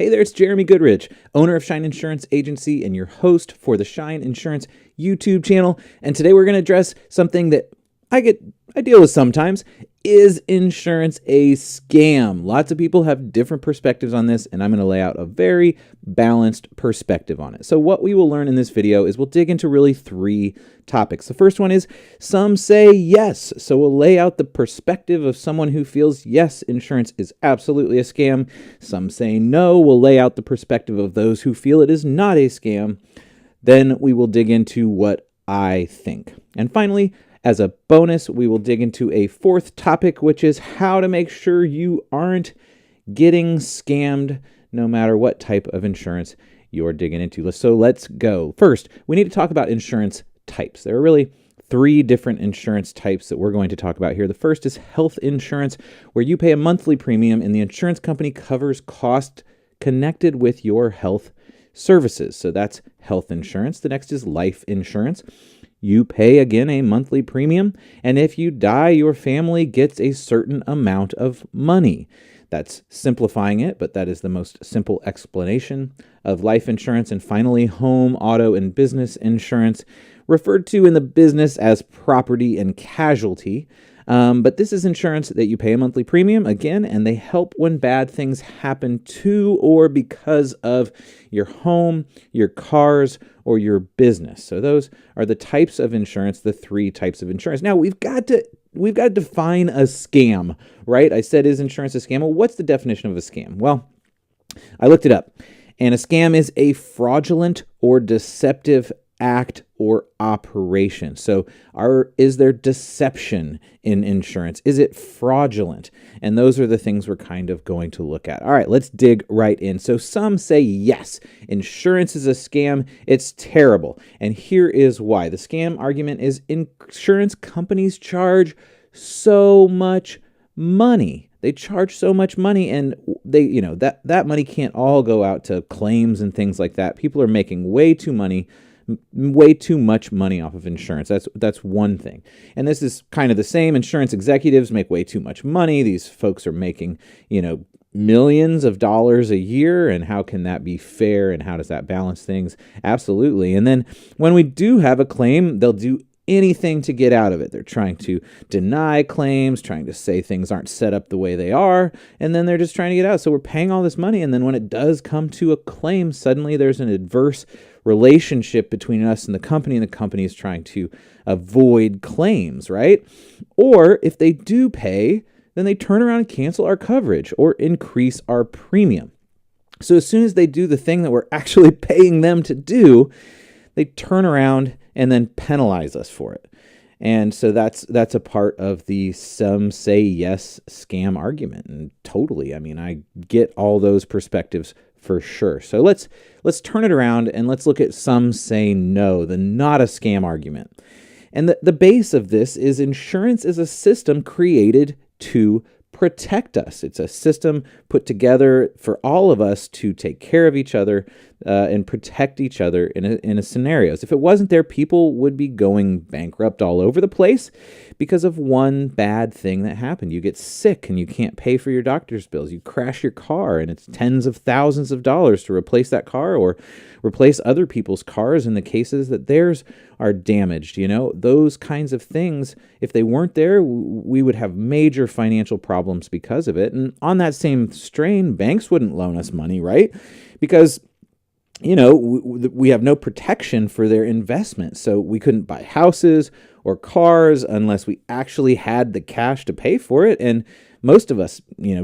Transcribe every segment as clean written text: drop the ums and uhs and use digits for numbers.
Hey there, it's Jeremy Goodrich, owner of Shine Insurance Agency and your host for the Shine Insurance YouTube channel. And today we're going to address something that I deal with sometimes. Is insurance a scam? Lots of people have different perspectives on this, and I'm going to lay out a very balanced perspective on it. So what we will learn in this video is we'll dig into really three topics. The first one is some say yes. So we'll lay out the perspective of someone who feels yes, insurance is absolutely a scam. Some say no. We'll lay out the perspective of those who feel it is not a scam. Then we will dig into what I think. And finally, as a bonus, we will dig into a fourth topic, which is how to make sure you aren't getting scammed no matter what type of insurance you're digging into. So let's go. First, we need to talk about insurance types. There are really three different insurance types that we're going to talk about here. The first is health insurance, where you pay a monthly premium and the insurance company covers costs connected with your health services. So that's health insurance. The next is life insurance. You pay, again, a monthly premium, and if you die, your family gets a certain amount of money. That's simplifying it, but that is the most simple explanation of life insurance. And finally, home, auto, and business insurance, referred to in the business as property and casualty. But this is insurance that you pay a monthly premium, again, and they help when bad things happen to or because of your home, your cars, or your business. So those are the types of insurance, the three types of insurance. Now, we've got to define a scam, right? I said, is insurance a scam? Well, what's the definition of a scam? Well, I looked it up, and a scam is a fraudulent or deceptive act or operation. So is there deception in insurance? Is it fraudulent? And those are the things we're kind of going to look at. All right, let's dig right in. So some say yes, insurance is a scam. It's terrible. And here is why. The scam argument is insurance companies charge so much money. They charge so much money, and that money can't all go out to claims and things like that. People are making way too much money off of insurance. That's one thing. And this is kind of the same. Insurance executives make way too much money. These folks are making, millions of dollars a year. And how can that be fair? And how does that balance things? Absolutely. And then when we do have a claim, they'll do anything to get out of it. They're trying to deny claims, trying to say things aren't set up the way they are, and then they're just trying to get out. So we're paying all this money, and then when it does come to a claim, suddenly there's an adverse relationship between us and the company is trying to avoid claims, right? Or if they do pay, then they turn around and cancel our coverage or increase our premium. So as soon as they do the thing that we're actually paying them to do, they turn around and then penalize us for it. And so that's a part of the some say yes scam argument. And totally, I get all those perspectives for sure. So let's turn it around and let's look at some say no, the not a scam argument. And the base of this is insurance is a system created to protect us. It's a system put together for all of us to take care of each other and protect each other in a scenarios. If it wasn't there, people would be going bankrupt all over the place because of one bad thing that happened. You get sick and you can't pay for your doctor's bills. You crash your car and it's tens of thousands of dollars to replace that car or replace other people's cars in the cases that theirs are damaged. Those kinds of things, if they weren't there, we would have major financial problems because of it. And on that same strain, banks wouldn't loan us money, right? Because we have no protection for their investment. So we couldn't buy houses or cars unless we actually had the cash to pay for it. And most of us,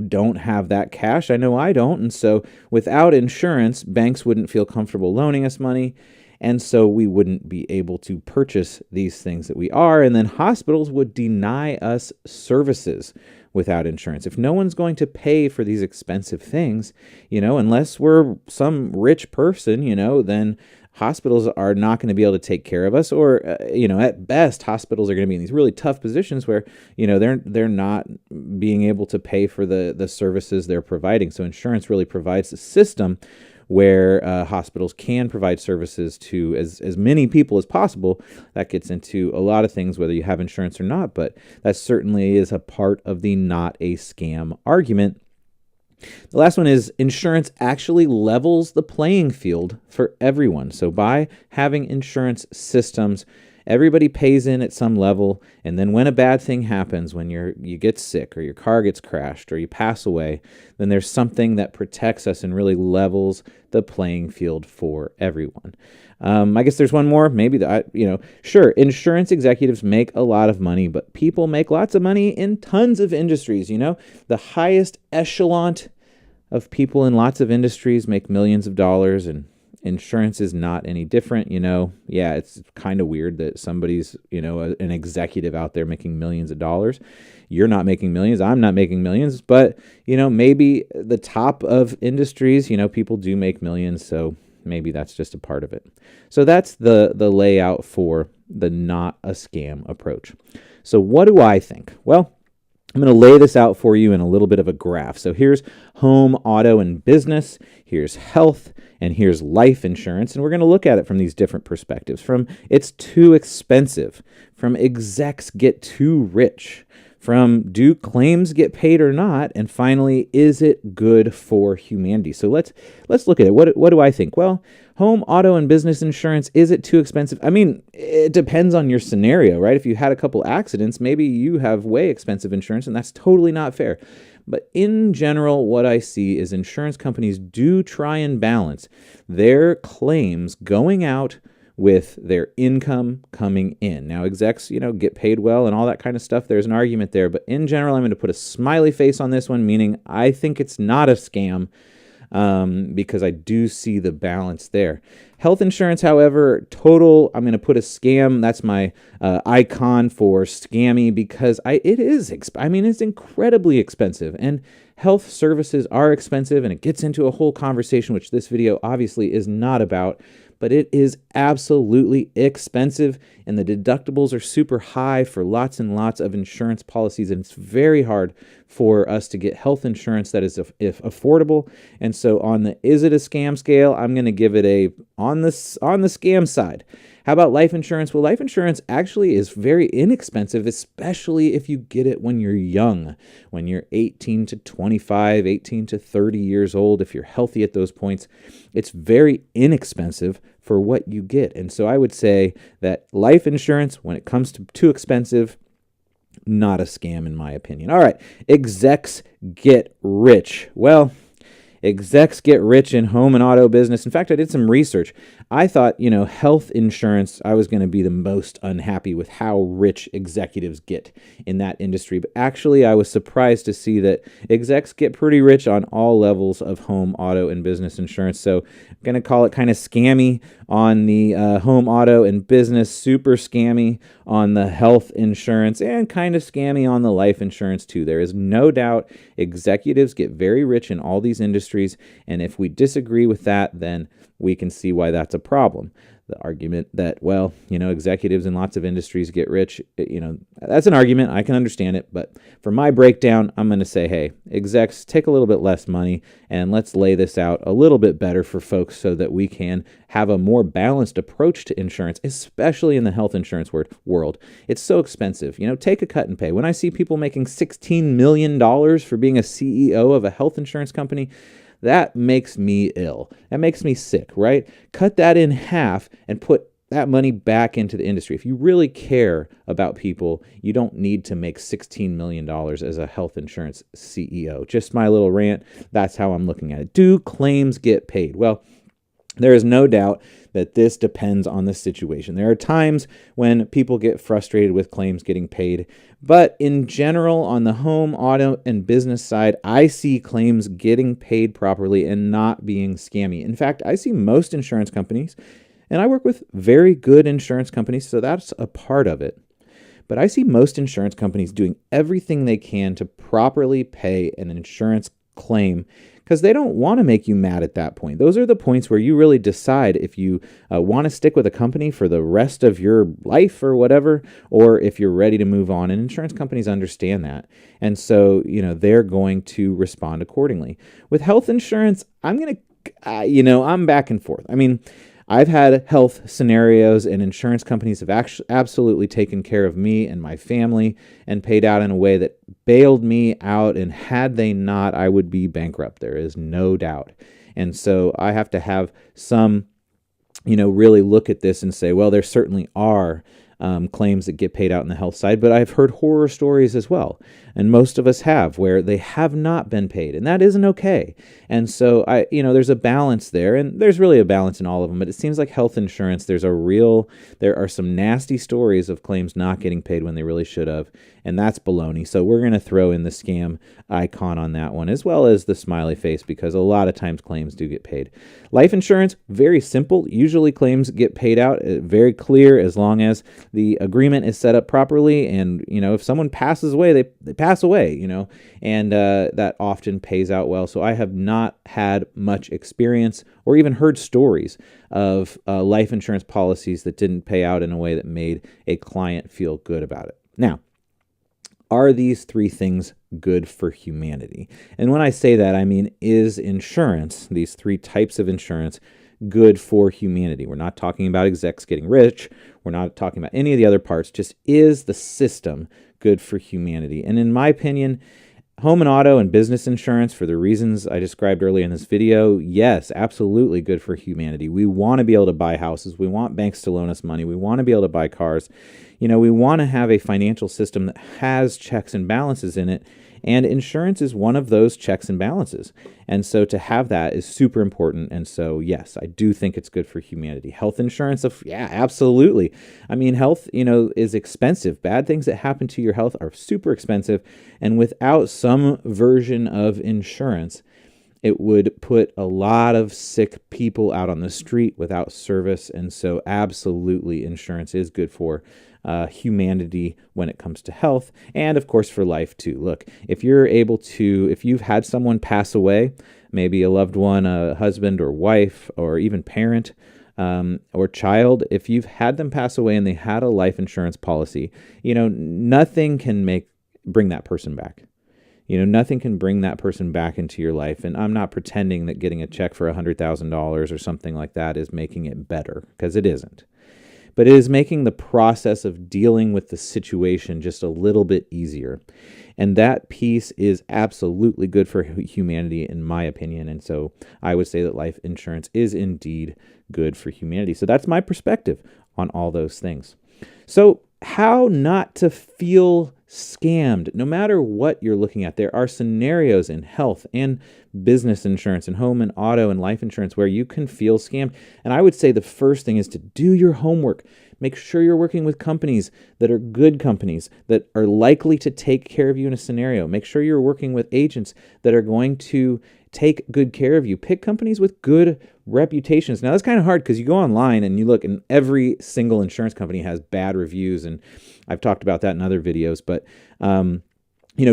don't have that cash. I know I don't. And so without insurance, banks wouldn't feel comfortable loaning us money. And so we wouldn't be able to purchase these things that we are. And then hospitals would deny us services without insurance. If no one's going to pay for these expensive things, unless we're some rich person, then hospitals are not going to be able to take care of us. Or, at best, hospitals are going to be in these really tough positions where, they're not being able to pay for the services they're providing. So insurance really provides a system where hospitals can provide services to as many people as possible. That gets into a lot of things, whether you have insurance or not, but that certainly is a part of the not a scam argument. The last one is insurance actually levels the playing field for everyone. So by having insurance systems, everybody pays in at some level, and then when a bad thing happens, when you get sick or your car gets crashed or you pass away, then there's something that protects us and really levels the playing field for everyone. I guess there's one more. Maybe sure, insurance executives make a lot of money, but people make lots of money in tons of industries. The highest echelon of people in lots of industries make millions of dollars, and insurance is not any different. Yeah, it's kind of weird that somebody's, an executive out there making millions of dollars. You're not making millions. I'm not making millions, but, maybe the top of industries, people do make millions. So maybe that's just a part of it. So that's the layout for the not a scam approach. So what do I think? Well, I'm going to lay this out for you in a little bit of a graph. So here's home, auto, and business. Here's health, and here's life insurance. And we're going to look at it from these different perspectives. From it's too expensive, from execs get too rich, from do claims get paid or not, and finally, is it good for humanity? So let's look at it. What do I think? Well, home, auto, and business insurance, is it too expensive? I mean, it depends on your scenario, right? If you had a couple accidents, maybe you have way expensive insurance, and that's totally not fair. But in general, what I see is insurance companies do try and balance their claims going out with their income coming in. Now, execs, get paid well and all that kind of stuff. There's an argument there. But in general, I'm going to put a smiley face on this one, meaning I think it's not a scam, because I do see the balance there. Health insurance, however, total, I'm going to put a scam. That's my icon for scammy, because it's incredibly expensive. And health services are expensive, and it gets into a whole conversation, which this video obviously is not about. But it is absolutely expensive, and the deductibles are super high for lots and lots of insurance policies, and it's very hard for us to get health insurance that is if affordable. And so on the is it a scam scale, I'm going to give it a on the scam side. How about life insurance? Well, life insurance actually is very inexpensive, especially if you get it when you're young, when you're 18 to 25, 18 to 30 years old. If you're healthy at those points, it's very inexpensive for what you get. And so I would say that life insurance, when it comes to too expensive, not a scam in my opinion. All right, execs get rich. Well, execs get rich in home and auto business. In fact, I did some research. I thought, health insurance, I was going to be the most unhappy with how rich executives get in that industry. But actually, I was surprised to see that execs get pretty rich on all levels of home, auto, and business insurance. So I'm going to call it kind of scammy on the home, auto, and business, super scammy on the health insurance, and kind of scammy on the life insurance too. There is no doubt executives get very rich in all these industries, and if we disagree with that, then we can see why that's a problem. The argument that, executives in lots of industries get rich, that's an argument. I can understand it. But for my breakdown, I'm going to say, hey, execs, take a little bit less money and let's lay this out a little bit better for folks so that we can have a more balanced approach to insurance, especially in the health insurance world. It's so expensive. Take a cut and pay. When I see people making $16 million for being a CEO of a health insurance company, that makes me ill. That makes me sick, right? Cut that in half and put that money back into the industry. If you really care about people, you don't need to make $16 million as a health insurance CEO. Just my little rant. That's how I'm looking at it. Do claims get paid? Well, there is no doubt that this depends on the situation. There are times when people get frustrated with claims getting paid, but in general, on the home, auto, and business side, I see claims getting paid properly and not being scammy. In fact, I see most insurance companies, and I work with very good insurance companies, so that's a part of it. But I see most insurance companies doing everything they can to properly pay an insurance claim, because they don't want to make you mad at that point. Those are the points where you really decide if you want to stick with a company for the rest of your life or whatever, or if you're ready to move on. And insurance companies understand that. And so, they're going to respond accordingly. With health insurance, I'm back and forth. I mean, I've had health scenarios, and insurance companies have actually absolutely taken care of me and my family and paid out in a way that bailed me out. And had they not, I would be bankrupt. There is no doubt. And so I have to have some, really look at this and say, well, there certainly are claims that get paid out in the health side, but I've heard horror stories as well. And most of us have, where they have not been paid, and that isn't okay. And so there's a balance there, and there's really a balance in all of them, but it seems like health insurance, there are some nasty stories of claims not getting paid when they really should have, and that's baloney. So we're going to throw in the scam icon on that one, as well as the smiley face, because a lot of times claims do get paid. Life insurance, very simple. Usually claims get paid out, very clear, as long as the agreement is set up properly. And, if someone passes away, they pass away, and that often pays out well. So I have not had much experience or even heard stories of life insurance policies that didn't pay out in a way that made a client feel good about it. Now, are these three things good for humanity? And when I say that, I mean, is insurance, these three types of insurance, good for humanity? We're not talking about execs getting rich. We're not talking about any of the other parts. Just, is the system good for humanity? And in my opinion, home and auto and business insurance, for the reasons I described earlier in this video, yes, absolutely good for humanity. We want to be able to buy houses. We want banks to loan us money. We want to be able to buy cars. We want to have a financial system that has checks and balances in it. And insurance is one of those checks and balances. And so to have that is super important. And so, yes, I do think it's good for humanity. Health insurance, yeah, absolutely. I mean, health, is expensive. Bad things that happen to your health are super expensive. And without some version of insurance, it would put a lot of sick people out on the street without service. And so absolutely, insurance is good for humanity when it comes to health, and of course for life too. Look, if you've had someone pass away, maybe a loved one, a husband or wife, or even parent, or child, if you've had them pass away and they had a life insurance policy, nothing can bring that person back. Nothing can bring that person back into your life. And I'm not pretending that getting a check for $100,000 or something like that is making it better, because it isn't. But it is making the process of dealing with the situation just a little bit easier. And that piece is absolutely good for humanity, in my opinion. And so I would say that life insurance is indeed good for humanity. So that's my perspective on all those things. So how not to feel scammed, no matter what you're looking at. There are scenarios in health and business insurance and home and auto and life insurance where you can feel scammed. And I would say the first thing is to do your homework. Make sure you're working with companies that are good companies that are likely to take care of you in a scenario. Make sure you're working with agents that are going to take good care of you. Pick companies with good reputations. Now, that's kind of hard because you go online and you look, and every single insurance company has bad reviews. And I've talked about that in other videos. But,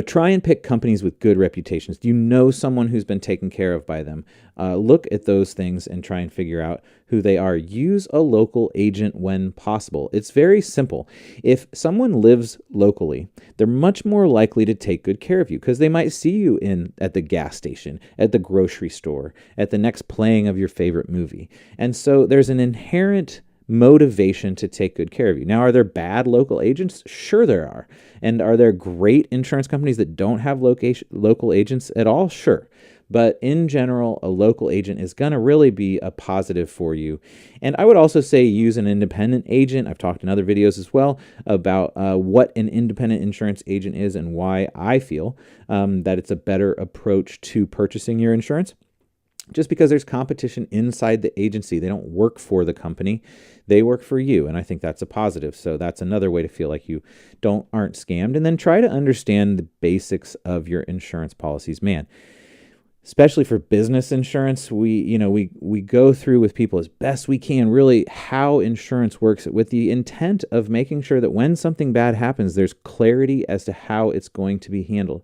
try and pick companies with good reputations. Do you know someone who's been taken care of by them? Look at those things and try and figure out who they are. Use a local agent when possible. It's very simple. If someone lives locally, they're much more likely to take good care of you because they might see you at the gas station, at the grocery store, at the next playing of your favorite movie. And so there's an inherent motivation to take good care of you. Now, are there bad local agents? Sure there are. And are there great insurance companies that don't have local agents at all? Sure. But in general, a local agent is going to really be a positive for you. And I would also say use an independent agent. I've talked in other videos as well about what an independent insurance agent is and why I feel that it's a better approach to purchasing your insurance. Just because there's competition inside the agency. They don't work for the company. They work for you. And I think that's a positive. So that's another way to feel like you aren't scammed. And then try to understand the basics of your insurance policies. Man, especially for business insurance, we go through with people as best we can really how insurance works, with the intent of making sure that when something bad happens, there's clarity as to how it's going to be handled.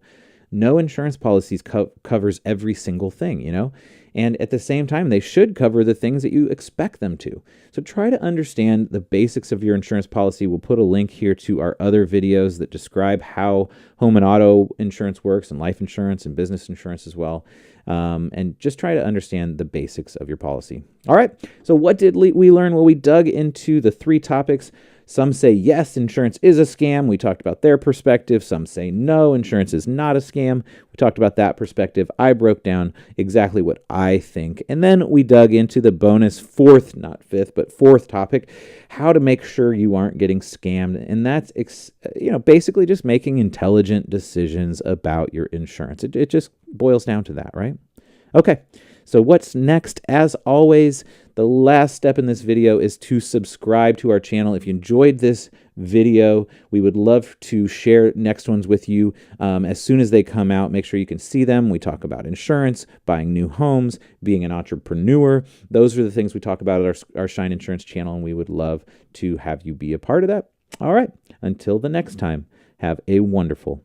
No insurance policies covers every single thing, and at the same time, they should cover the things that you expect them to. So try to understand the basics of your insurance policy. We'll put a link here to our other videos that describe how home and auto insurance works, and life insurance and business insurance as well. and just try to understand the basics of your policy. All right. So what did we learn? Well, we dug into the 3 topics. Some say, yes, insurance is a scam. We talked about their perspective. Some say, no, insurance is not a scam. We talked about that perspective. I broke down exactly what I think. And then we dug into the bonus 4th, not 5th, but 4th topic, how to make sure you aren't getting scammed. And that's, basically just making intelligent decisions about your insurance. It just boils down to that, right? Okay. So what's next? As always, the last step in this video is to subscribe to our channel. If you enjoyed this video, we would love to share next ones with you as soon as they come out. Make sure you can see them. We talk about insurance, buying new homes, being an entrepreneur. Those are the things we talk about at our Shine Insurance channel, and we would love to have you be a part of that. All right. Until the next time, have a wonderful